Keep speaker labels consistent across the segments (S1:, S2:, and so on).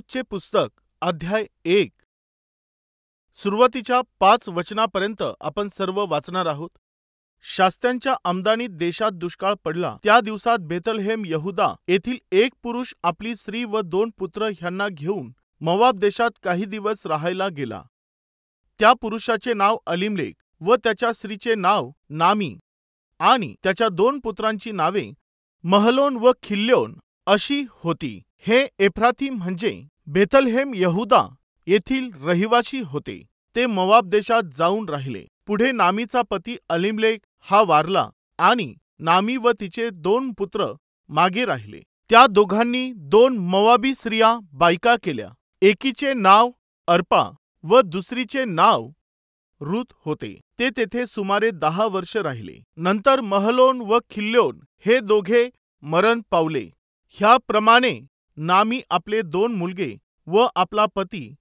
S1: रूथचे पुस्तक अध्याय 1 सुरुवातीच्या 5 वचनापर्यंत आपण सर्व वाचणार आहोत. शास्त्यांच्या आमदानीत देशात दुष्काळ पडला. त्या दिवसात बेथलहेम यहुदा येथील एक पुरुष आपली स्त्री व 2 पुत्र ह्यांना घेऊन मोवाब देशात काही दिवस राहायला गेला. त्या पुरुषाचे नाव अलीमलेक व त्याच्या स्त्रीचे नाव नामी आणि त्याच्या 2 पुत्रांची नावे महलोन व खिल्योन अशी होती. हे एफ्राती म्हणजे बेथलहेम यहुदा येथील रहिवासी होते. ते मोवाब देशात जाऊन राहिले. पुढे नामीचा पती अलीमलेक हा वारला आणि नामी व तिचे 2 पुत्र मागे राहिले. त्या दोघांनी 2 मोवाबी स्त्रिया बायका केल्या. एकीचे नाव अर्पा व दुसरीचे नाव रूथ होते. ते तेथे सुमारे 10 वर्ष राहिले. नंतर महलोन व खिल्योन हे दोघे मरण पावले. ह्याप्रमाणे नामी आपले 2 मुलगे व आपला पती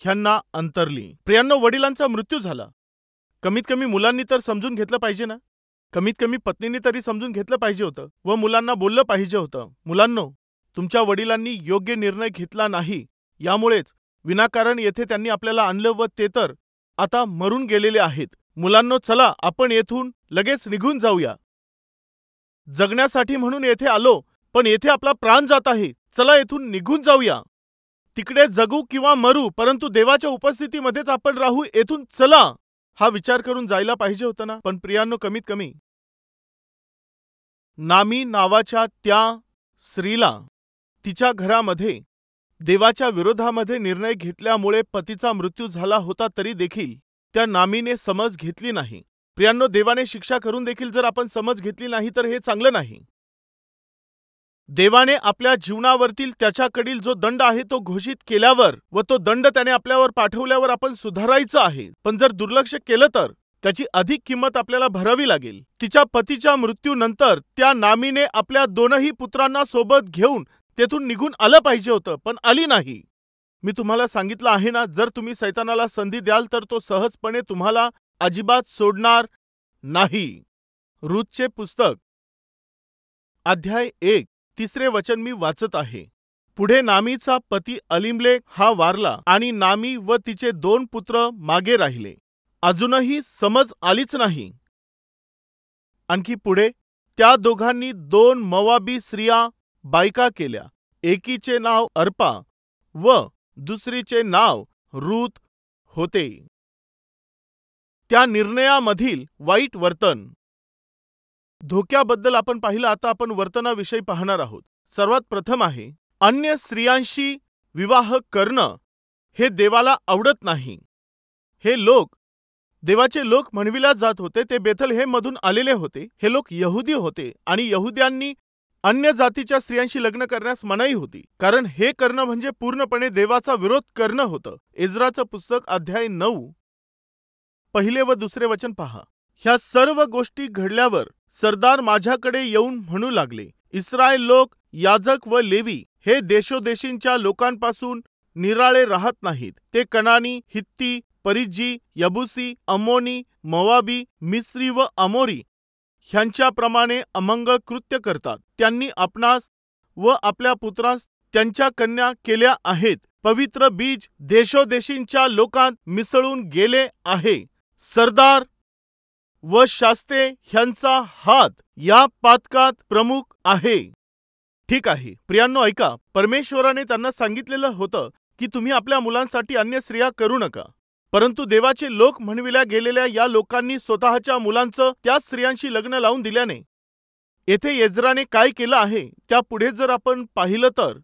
S1: ह्यांना अंतरली. प्रियांनो, वडिलांचा मृत्यू झाला. कमीत कमी मुलांनी तर समजून घेतलं पाहिजे ना. कमीत कमी पत्नीने तरी समजून घेतलं पाहिजे होतं व मुलांना बोललं पाहिजे होतं, मुलांनो, तुमच्या वडिलांनी योग्य निर्णय घेतला नाही, यामुळेच विनाकारण येथे त्यांनी आपल्याला आणलं व ते तर आता मरून गेलेले आहेत. मुलांनो, चला आपण येथून लगेच निघून जाऊया. जगण्यासाठी म्हणून येथे आलो, पण येथे आपला प्राण जात आहे. चला येथून निघून जाऊया. तिकडे जगू किंवा मरू, परंतु देवाच्या उपस्थितीमध्येच आपण राहू. येथून चला, हा विचार करून जायला पाहिजे होता ना. पण प्रियांनो, कमीत कमी नामी नावाच्या त्या स्त्रीला तिच्या घरामध्ये देवाच्या विरोधामध्ये निर्णय घेतल्यामुळे पतीचा मृत्यू झाला होता, तरी देखील त्या नामीने समज घेतली नाही. प्रियांनो, देवाने शिक्षा करून देखील जर आपण समज घेतली नाही तर हे चांगलं नाही. देवाने आपल्या जीवनावरतील त्याच्याकडील जो दंड आहे तो घोषित केल्यावर व तो दंड त्याने आपल्यावर पाठवल्यावर आपण सुधारायचं आहे. पण जर दुर्लक्ष केलं तर त्याची अधिक किंमत आपल्याला भरावी लागेल. तिच्या पतीच्या मृत्यूनंतर त्या नामीने आपल्या 2ही पुत्रांना सोबत घेऊन तेथून निघून आलं पाहिजे होतं, पण आली नाही. मी तुम्हाला सांगितलं आहे ना, जर तुम्ही सैतानाला संधी द्याल तर तो सहजपणे तुम्हाला अजिबात सोडणार नाही. रूथचे पुस्तक अध्याय 1 3 वचन मी वाचत आहे. पुढे नामीचा पती अलीमलेक हा वारला आणि नामी व तिचे 2 पुत्र मागे राहिले. अजूनही समज आलीच नाही. आणखी पुढे त्या दोघांनी 2 मोवाबी स्त्रिया बायका केल्या. एकीचे नाव अर्पा व दुसरीचे नाव रूथ होते. त्या निर्णयामधील वाईट वर्तन. धोक्याबद्दल आपण पाहिलं. आता आपण वर्तनाविषयी पाहणार आहोत. सर्वात प्रथम आहे, अन्य स्त्रियांशी विवाह करणं हे देवाला आवडत नाही. हे लोक देवाचे लोक म्हणविल्या जात होते. ते बेथलहेम मधून आलेले होते. हे लोक यहुदी होते आणि यहुद्यांनी अन्य जातीच्या स्त्रियांशी लग्न करण्यास मनाई होती, कारण हे करणं म्हणजे पूर्णपणे देवाचा विरोध करणं होतं. इज्राचं पुस्तक अध्याय 9 1 व 2 वचन पहा. ह्या सर्व गोष्टी घडल्यावर सरदार माझ्याकडे येऊन म्हणू लागले, इस्रायल लोक, याजक व लेवी हे देशोदेशींच्या लोकांपासून निराळे राहत नाहीत. ते कनानी, हित्ती, परिज्जी, यबुसी, अमोनी, मोवाबी, मिस्री व अमोरी ह्यांच्याप्रमाणे अमंगळ कृत्य करतात. त्यांनी आपणास व आपल्या पुत्रास त्यांच्या कन्या केल्या आहेत. पवित्र बीज देशोदेशींच्या लोकांत मिसळून गेले आहे. सरदार व शास्ते ह्यांचा हात या पातकात प्रमुख आहे. ठीक आहे प्रियांनो, ऐका. परमेश्वराने त्यांना सांगितलेलं होतं की तुम्ही आपल्या मुलांसाठी अन्य स्त्रिया करू नका. परंतु देवाचे लोक म्हणविल्या गेलेल्या या लोकांनी स्वतःच्या मुलांचं त्या स्त्रियांशी लग्न लावून दिल्याने येथे एज्राने काय केलं आहे त्या पुढे जर आपण पाहिलं तर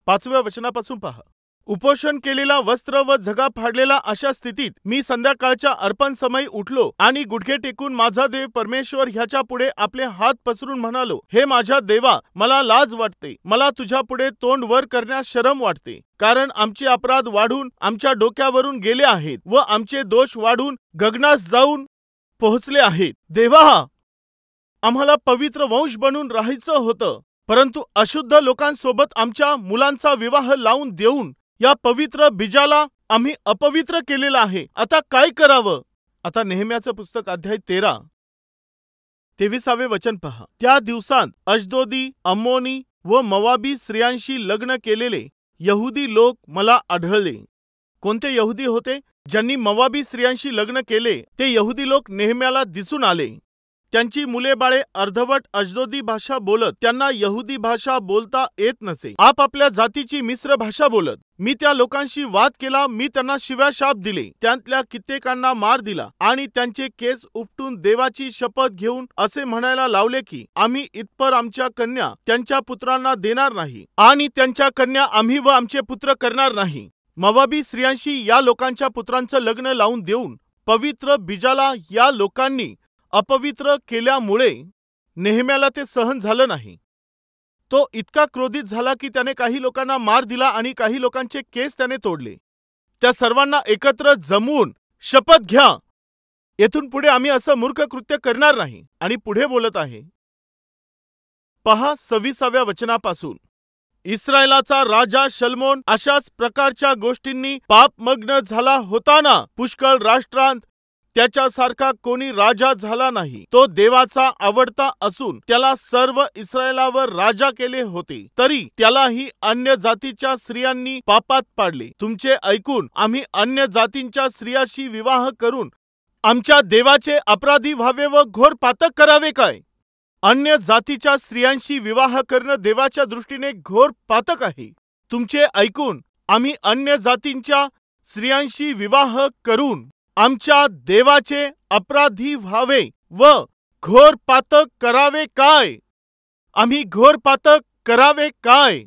S1: 5व्या वचनापासून पहा. उपोषण केलेला वस्त्र व झगा फाडलेला अशा स्थितीत मी संध्याकाळच्या अर्पण समयी उठलो आणि गुडघे टेकून माझा देव परमेश्वर ह्याच्या पुढे आपले हात पसरून म्हणालो, हे माझ्या देवा, मला लाज वाटते. मला तुझ्या पुढे तोंड वर करण्यास शरम वाटते, कारण आमचे अपराध वाढून आमच्या डोक्यावरून गेले आहेत व आमचे दोष वाढून गगनास जाऊन पोहोचले आहेत. देवा, आम्हाला पवित्र वंश बनून राहायचं होतं, परंतु अशुद्ध लोकांसोबत आमच्या मुलांचा विवाह लावून देऊन या पवित्र बीजाला आम्ही अपवित्र केलेलं आहे. आता काय करावं? आता नेहम्याचं पुस्तक अध्याय 13 23 वचन पहा. त्या दिवसात अशदोदी, अम्मोनी व मोवाबी स्त्रियांशी लग्न केलेले यहुदी लोक मला आढळले. कोणते यहुदी होते ज्यांनी मोवाबी स्त्रियांशी लग्न केले? ते यहुदी लोक नेहम्याला दिसून आले. त्यांची मुले बाळे अर्धवट अजदोदी भाषा बोलत, त्यांना यहुदी भाषा बोलता येत नसे. आपापल्या जातीची मिश्र भाषा बोलत. मी त्या लोकांशी वाद केला. मी त्यांना शिव्या शाप दिले. त्यातल्या कित्येकांना मार दिला आणि त्यांचे केस उपटून देवाची शपथ घेऊन असे म्हणायला लावले की आम्ही इतपर आमच्या कन्या त्यांच्या पुत्रांना देणार नाही आणि त्यांच्या कन्या आम्ही व आमचे पुत्र करणार नाही. मोवाबी स्त्रियांशी या लोकांच्या पुत्रांचं लग्न लावून देऊन पवित्र बीजाला या लोकांनी अपवित्र केल्यामुळे नेहम्याला ते सहन झालं नाही. तो इतका क्रोधित झाला की त्याने काही लोकांना मार दिला आणि काही लोकांचे केस त्याने तोडले. त्या सर्वांना एकत्र जमवून शपथ घ्या, येथून पुढे आम्ही असं मूर्ख कृत्य करणार नाही. आणि पुढे बोलत आहे, पहा 26व्या वचनापासून. इस्रायलाचा राजा शल्मोन अशाच प्रकारच्या गोष्टींनी पापमग्न झाला होताना पुष्कळ राष्ट्रांत त्याच्यासारखा कोणी राजा झाला नाही. तो देवाचा आवडता असून त्याला सर्व इस्रायलावर राजा केले होते, तरी त्यालाही अन्य जातीच्या स्त्रियांनी पापात पाडले. तुमचे ऐकून आम्ही अन्य जातींच्या स्त्रियाशी विवाह करून आमच्या देवाचे अपराधी व्हावे व घोर पातक करावे काय? अन्य जातीच्या स्त्रियांशी विवाह करणं देवाच्या दृष्टीने घोर पातक आहे. तुमचे ऐकून आम्ही अन्य जातींच्या स्त्रियांशी विवाह करून आमच्या देवाचे अपराधी व्हावे व घोर पातक करावे काय? आम्ही घोर पातक करावे काय?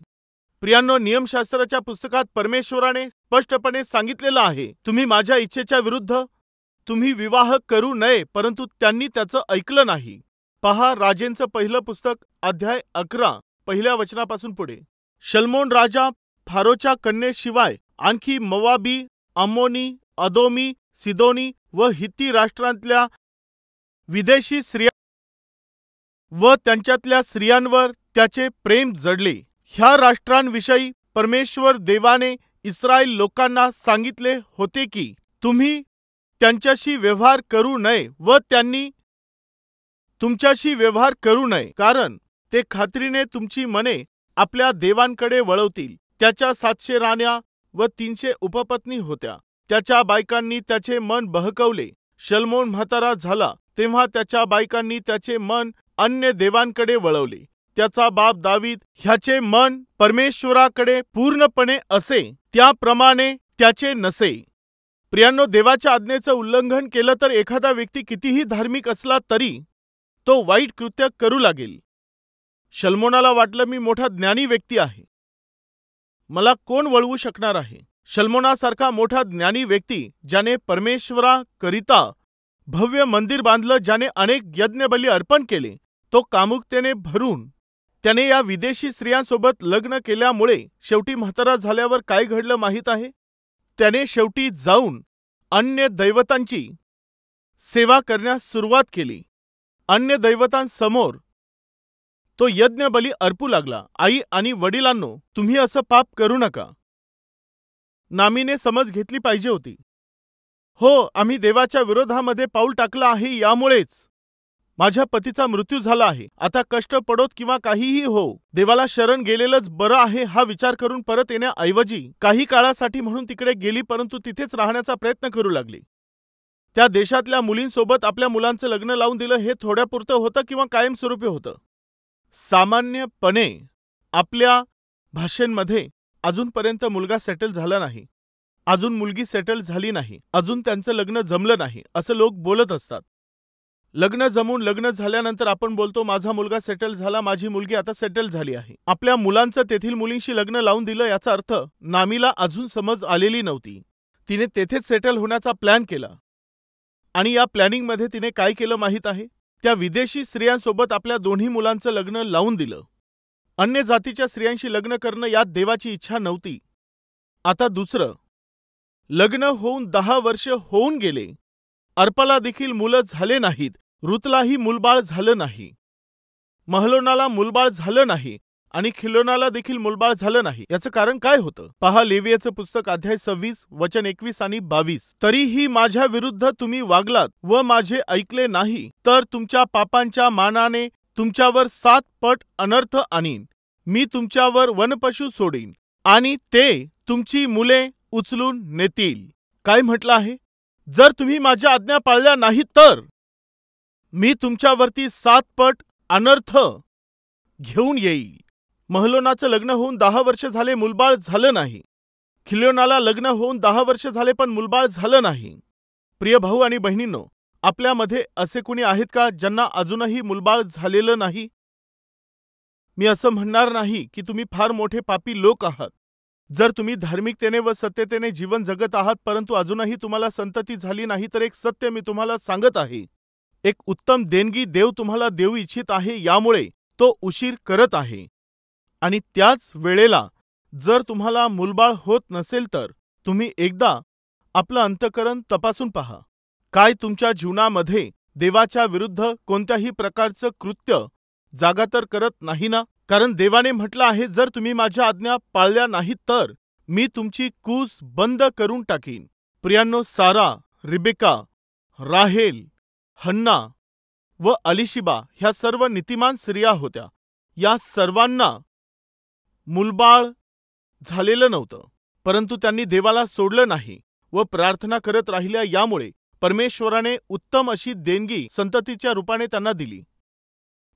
S1: प्रियांनो, नियमशास्त्राच्या पुस्तकात परमेश्वराने स्पष्टपणे सांगितलेलं आहे, तुम्ही माझ्या इच्छेच्या विरुद्ध तुम्ही विवाह करू नये, परंतु त्यांनी त्याचं ऐकलं नाही. पहा राजेंचं पहिलं पुस्तक अध्याय 11 पहिल्या वचनापासून पुढे. शल्मोन राजा फारोच्या कन्येशिवाय आणखी मोवाबी, अम्मोनी, अदोमी, सिदोनी व हित्ती राष्ट्रांतल्या विदेशी स्त्रिया व त्यांच्यातल्या स्त्रियांवर त्याचे प्रेम जडले. ह्या राष्ट्रांविषयी परमेश्वर देवाने इस्रायल लोकांना सांगितले होते की तुम्ही त्यांच्याशी व्यवहार करू नये व त्यांनी तुमच्याशी व्यवहार करू नये, कारण ते खात्रीने तुमची मने आपल्या देवांकडे वळवतील. त्याच्या 700 राण्या व 300 उपपत्नी होत्या. त्याच्या बायकांनी त्याचे मन बहकवले. शल्मोन म्हातारा झाला तेव्हा त्याच्या बायकांनी त्याचे मन अन्य देवांकडे वळवले. त्याचा बाप दावीद ह्याचे मन परमेश्वराकडे पूर्णपणे असे, त्याप्रमाणे त्याचे नसे. प्रियांनो, देवाच्या आज्ञेचं उल्लंघन केलं तर एखादा व्यक्ती कितीही धार्मिक असला तरी तो वाईट कृत्य करू लागेल. शल्मोनाला वाटलं, मी मोठा ज्ञानी व्यक्ती आहे, मला कोण वळवू शकणार आहे? शल्मोनासारखा मोठा ज्ञानी व्यक्ती, ज्याने परमेश्वराकरिता भव्य मंदिर बांधलं, ज्याने अनेक यज्ञबली अर्पण केले, तो कामुकतेने भरून त्याने या विदेशी स्त्रियांसोबत लग्न केल्यामुळे शेवटी म्हातारा झाल्यावर काय घडलं माहीत आहे? त्याने शेवटी जाऊन अन्य दैवतांची सेवा करण्यास सुरुवात केली. अन्य दैवतांसमोर तो यज्ञबली अर्पू लागला. आई आणि वडिलांनो, तुम्ही असं पाप करू नका. नामीने समज घेतली पाहिजे होती. हो, आम्ही देवाच्या विरोधामध्ये पाऊल टाकलं आहे, यामुळेच माझ्या पतीचा मृत्यू झाला आहे. आता कष्ट पडोत किंवा काहीही हो, देवाला शरण गेलेलंच बरं आहे हा विचार करून परत येण्याऐवजी काही काळासाठी म्हणून तिकडे गेली, परंतु तिथेच राहण्याचा प्रयत्न करू लागली. त्या देशातल्या मुलींसोबत आपल्या मुलांचं लग्न लावून दिलं. हे थोड्यापुरतं होतं किंवा कायमस्वरूपी होतं? सामान्यपणे आपल्या भाषेमध्ये अजूनपर्यंत मुलगा सेटल झाला नाही, अजून मुलगी सेटल झाली नाही, अजून त्यांचं लग्न जमलं नाही, असं लोक बोलत असतात. लग्न जमून लग्न झाल्यानंतर आपण बोलतो, माझा मुलगा सेटल झाला, माझी मुलगी आता सेटल झाली आहे. आपल्या मुलांचं तेथील मुलींशी लग्न लावून दिलं, याचा अर्थ नामीला अजून समज आलेली नव्हती. तिने तेथेच सेटल होण्याचा प्लॅन केला आणि या प्लॅनिंगमध्ये तिने काय केलं माहीत आहे? त्या विदेशी स्त्रियांसोबत आपल्या दोन्ही मुलांचं लग्न लावून दिलं. अन्य जातीच्या स्त्रियांशी लग्न करणं यात देवाची इच्छा नव्हती. आता दुसरं, लग्न होऊन 10 वर्ष होऊन गेले, अर्पाला देखील मुलं झाले नाहीत, रुतलाही मुलबाळ झालं नाही, महलोनाला मुलबाळ झालं नाही आणि खिलोनाला देखील मुलबाळ झालं नाही. याचं कारण काय होतं? पहा लेवियाचं पुस्तक अध्याय 26 वचन 21 आणि 22. तरीही माझ्या विरुद्ध तुम्ही वागलात व माझे ऐकले नाही, तर तुमच्या पापांच्या मानाने तुमच्यावर 7 पट अनर्थ आणीन. मी तुमच्यावर वनपशु सोडीन आणि ते तुमची मुले उचलून नेतील. काय म्हटलं आहे? जर तुम्ही माझ्या आज्ञा पाळल्या नाही तर मी तुमच्यावरती 7 पट अनर्थ घेऊन येईल. महलोनाचं लग्न होऊन 10 वर्ष झाले, मुलबाळ झालं नाही. खिल्योनाला लग्न होऊन 10 वर्ष झाले, पण मुलबाळ झालं नाही. प्रिय भाऊ आणि बहिणींनो, आपल्यामध्ये असे कुणी आहेत का ज्यांना अजूनही मुलबाळ झालेलं नाही? मी असं म्हणणार नाही की तुम्ही फार मोठे पापी लोक आहात. जर तुम्ही धार्मिकतेने व सत्यतेने जीवन जगत आहात, परंतु अजूनही तुम्हाला संतती झाली नाही, तर एक सत्य मी तुम्हाला सांगत आहे. एक उत्तम देणगी देव तुम्हाला देऊ इच्छित आहे, यामुळे तो उशीर करत आहे. आणि त्याच वेळेला जर तुम्हाला मुलबाळ होत नसेल, तर तुम्ही एकदा आपलं अंतःकरण तपासून पहा. काय तुमच्या जीवनामध्ये देवाच्या विरुद्ध कोणत्याही प्रकारचं कृत्य जागा तर करत नाही ना? कारण देवाने म्हटलं आहे, जर तुम्ही माझ्या आज्ञा पाळल्या नाहीत तर मी तुमची कूस बंद करून टाकीन. प्रियांनो, सारा, रिबेका, राहेल, हन्ना व अलिशिबा ह्या सर्व नीतिमान स्त्रिया होत्या. या सर्वांना मुलबाळ झालेलं नव्हतं, परंतु त्यांनी देवाला सोडलं नाही व प्रार्थना करत राहिल्या. यामुळे परमेश्वराने उत्तम अशी देणगी संततीच्या रूपाने त्यांना दिली.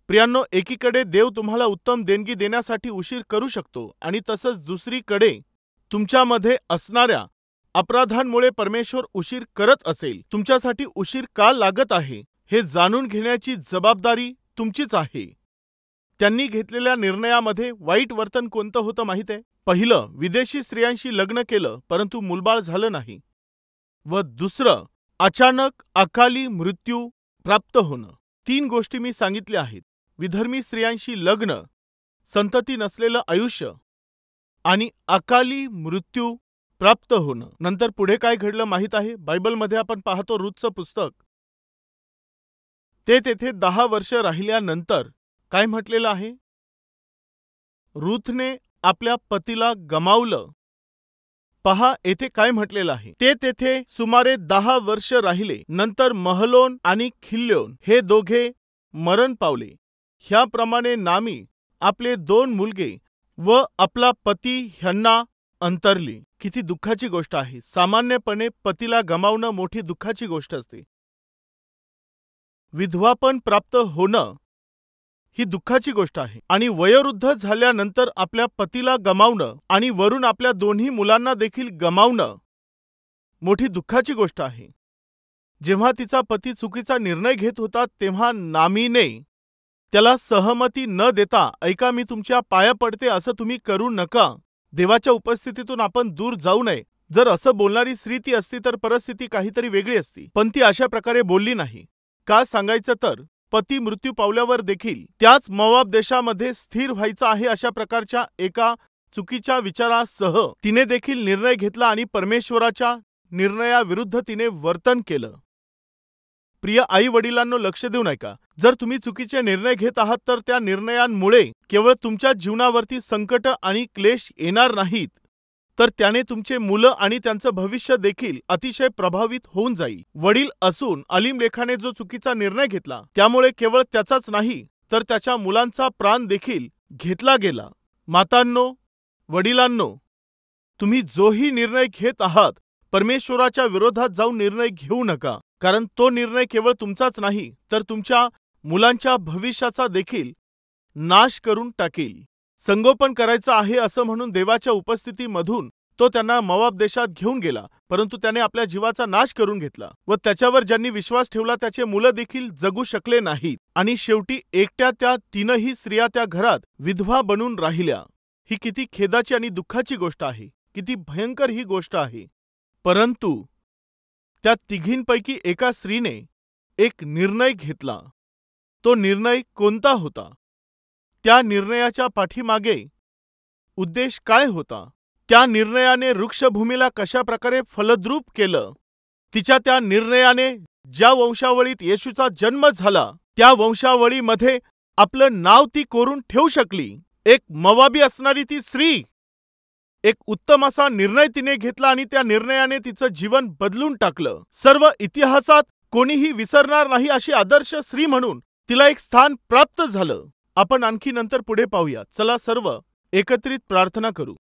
S1: प्रियांनो, एकीकडे देव तुम्हाला उत्तम देणगी देण्यासाठी उशीर करू शकतो, आणि तसंच दुसरीकडे तुमच्यामध्ये असणाऱ्या अपराधांमुळे परमेश्वर उशीर करत असेल. तुमच्यासाठी उशीर का लागत आहे हे जाणून घेण्याची जबाबदारी तुमचीच आहे. त्यांनी घेतलेल्या निर्णयामध्ये वाईट वर्तन कोणतं होतं माहीत आहे? पहिलं, विदेशी स्त्रियांशी लग्न केलं परंतु मुलबाळ झालं नाही. व दुसरं, अचानक अकाली मृत्यू प्राप्त होणं. 3 गोष्टी मी सांगितल्या आहेत. विधर्मी स्त्रियांशी लग्न, संतती नसलेलं आयुष्य आणि अकाली मृत्यू प्राप्त होणं. नंतर पुढे काय घडलं माहीत आहे? बायबलमध्ये आपण पाहतो, रूथचं पुस्तक. ते तेथे 10 वर्ष राहिल्यानंतर काय म्हटलेलं आहे? रूथने आपल्या पतीला गमावलं. पहा येथे काय म्हटलेलं आहे. ते तेथे सुमारे 10 वर्ष राहिले. नंतर महलोन आणि खिल्योन हे दोघे मरण पावले. ह्याप्रमाणे नामी आपले 2 मुलगे व आपला पती ह्यांना अंतरली. किती दुःखाची गोष्ट आहे. सामान्यपणे पतीला गमावणं मोठी दुःखाची गोष्ट असते. विधवापण प्राप्त होणं ही दुःखाची गोष्ट आहे. आणि वयोवृद्ध झाल्यानंतर आपल्या पतीला गमावणं आणि वरून आपल्या 2 मुलांना देखील गमावणं मोठी दुःखाची गोष्ट आहे. जेव्हा तिचा पती चुकीचा निर्णय घेत होता, तेव्हा नामीने त्याला सहमती न देता, ऐका मी तुमच्या पाया पडते, असं तुम्ही करू नका, देवाच्या उपस्थितीतून आपण दूर जाऊ नये. जर असं बोलणारी स्त्री ती असती तर परिस्थिती काहीतरी वेगळी असती, पण ती अशा प्रकारे बोलली नाही. का सांगायचं तर पती मृत्यू पावल्यावर देखील त्याच मोआब देशामध्ये स्थिर व्हायचं आहे, अशा प्रकारच्या एका चुकीच्या विचारासह तिने देखील निर्णय घेतला आणि परमेश्वराच्या निर्णयाविरुद्ध तिने वर्तन केलं. प्रिय आई वडिलांनो, लक्ष देऊ नका. जर तुम्ही चुकीचे निर्णय घेत आहात तर त्या निर्णयांमुळे केवळ तुमच्या जीवनावरती संकट आणि क्लेश येणार नाहीत, तर त्याने तुमचे मुलं आणि त्यांचं भविष्य देखील अतिशय प्रभावित होऊन जाईल. वडील असून अलीमलेखाने जो चुकीचा निर्णय घेतला, त्यामुळे केवळ त्याचाच नाही तर त्याच्या मुलांचा प्राण देखील घेतला गेला. मातांनो, वडिलांनो, तुम्ही जोही निर्णय घेत आहात, परमेश्वराच्या विरोधात जाऊन निर्णय घेऊ नका, कारण तो निर्णय केवळ तुमचाच नाही तर तुमच्या मुलांच्या भविष्याचा देखील नाश करून टाकील. संगोपन करायचं आहे असं म्हणून देवाच्या उपस्थितीमधून तो त्यांना मोआब देशात घेऊन गेला, परंतु त्याने आपल्या जीवाचा नाश करून घेतला व त्याच्यावर ज्यांनी विश्वास ठेवला त्याचे मुलं देखील जगू शकले नाहीत. आणि शेवटी एकट्या त्या 3ही स्त्रिया त्या घरात विधवा बनून राहिल्या. ही किती खेदाची आणि दुःखाची गोष्ट आहे, किती भयंकर ही गोष्ट आहे. परंतु त्या 3घींपैकी एका स्त्रीने एक निर्णय घेतला. तो निर्णय कोणता होता? त्या निर्णयाच्या पाठीमागे उद्देश काय होता? त्या निर्णयाने वृक्षभूमीला कशा प्रकारे फलद्रूप केलं? तिच्या त्या निर्णयाने ज्या वंशावळीत येशूचा जन्म झाला, त्या वंशावळीमध्ये आपलं नाव ती कोरून ठेवू शकली. एक मोआबी असणारी ती स्त्री एक उत्तम असा निर्णय तिने घेतला आणि त्या निर्णयाने तिचं जीवन बदलून टाकलं. सर्व इतिहासात कोणीही विसरणार नाही अशी आदर्श स्त्री म्हणून तिला एक स्थान प्राप्त झालं. आपण आणखी नंतर पुढे पाहूया. चला सर्व एकत्रित प्रार्थना करू.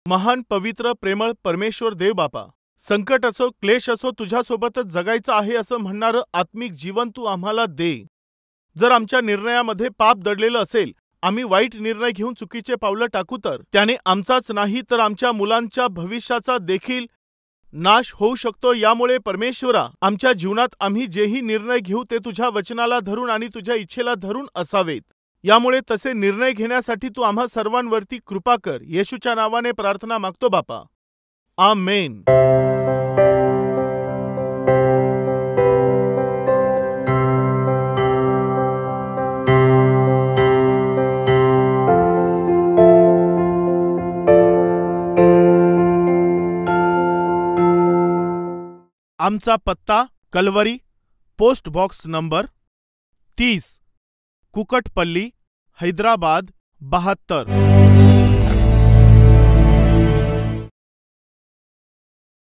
S1: महान पवित्र प्रेमळ परमेश्वर देव बापा, संकट असो क्लेश असो तुझ्यासोबतच जगायचं आहे असं म्हणणारं आत्मिक जीवन तू आम्हाला दे. जर आमच्या निर्णयामध्ये पाप दडलेलं असेल, आम्ही वाईट निर्णय घेऊन चुकीचे पावलं टाकू तर त्याने आमचाच नाही तर आमच्या मुलांच्या भविष्याचा देखील नाश होऊ शकतो. यामुळे परमेश्वरा, आमच्या जीवनात आम्ही जेही निर्णय घेऊ ते तुझ्या वचनाला धरून आणि तुझ्या इच्छेला धरून असावेत. यामुळे तसे निर्णय घेण्यासाठी तू आम्हा सर्वांवरती कृपा कर. येशूच्या नावाने प्रार्थना मागतो बापा, आमेन. आमचा पत्ता Calvary, post box number 30, Kukatpally, Hyderabad 72.